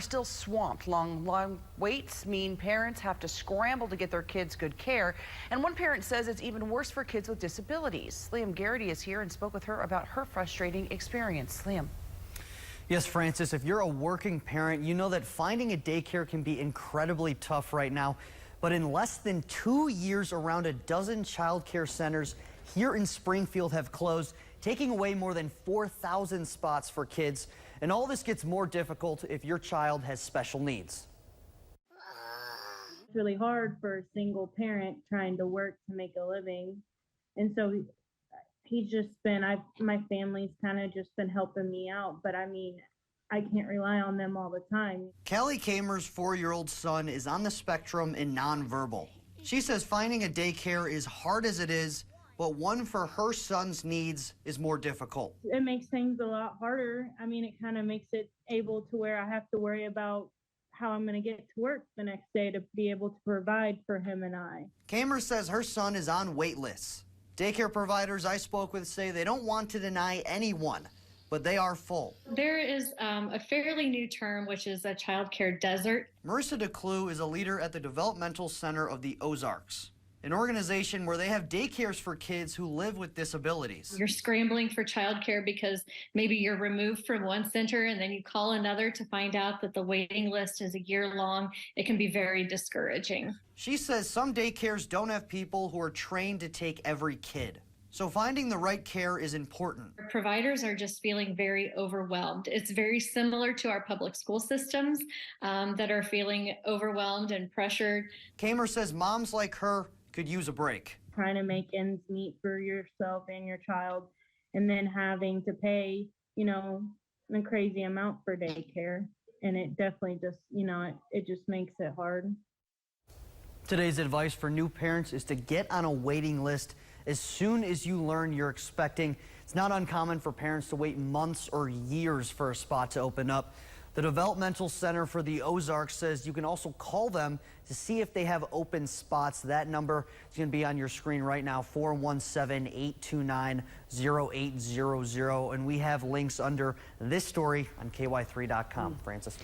Still swamped. Long waits mean parents have to scramble to get their kids good care. And one parent says it's even worse for kids with disabilities. Liam Garrity is here and spoke with her about her frustrating experience. Liam. Yes, Francis, if you're a working parent, you know that finding a daycare can be incredibly tough right now. But in less than 2 years, around a dozen child care centers here in Springfield have closed, taking away more than 4,000 spots for kids. And all this gets more difficult if your child has special needs. It's really hard for a single parent trying to work to make a living. And so he's just been, my family's kind of just been helping me out. But I mean, I can't rely on them all the time. Callie Kamer's 4-year-old son is on the spectrum and nonverbal. She says finding a daycare is hard as it is, but one for her son's needs is more difficult. It makes things a lot harder. I mean, it kind of makes it able to where I have to worry about how I'm going to get to work the next day to be able to provide for him and I. Kamer says her son is on wait lists. Daycare providers I spoke with say they don't want to deny anyone, but they are full. There is a fairly new term, which is a child care desert. Marissa DeClue is a leader at the Developmental Center of the Ozarks, an organization where they have daycares for kids who live with disabilities. You're scrambling for childcare because maybe you're removed from one center and then you call another to find out that the waiting list is a year long. It can be very discouraging. She says some daycares don't have people who are trained to take every kid. So finding the right care is important. Providers are just feeling very overwhelmed. It's very similar to our public school systems that are feeling overwhelmed and pressured. Kamer says moms like her could use a break. Trying to make ends meet for yourself and your child, and then having to pay, a crazy amount for daycare. And it definitely just, it just makes it hard. Today's advice for new parents is to get on a waiting list as soon as you learn you're expecting. It's not uncommon for parents to wait months or years for a spot to open up. The Developmental Center for the Ozarks says you can also call them to see if they have open spots. That number is going to be on your screen right now, 417-829-0800. And we have links under this story on ky3.com. Francis.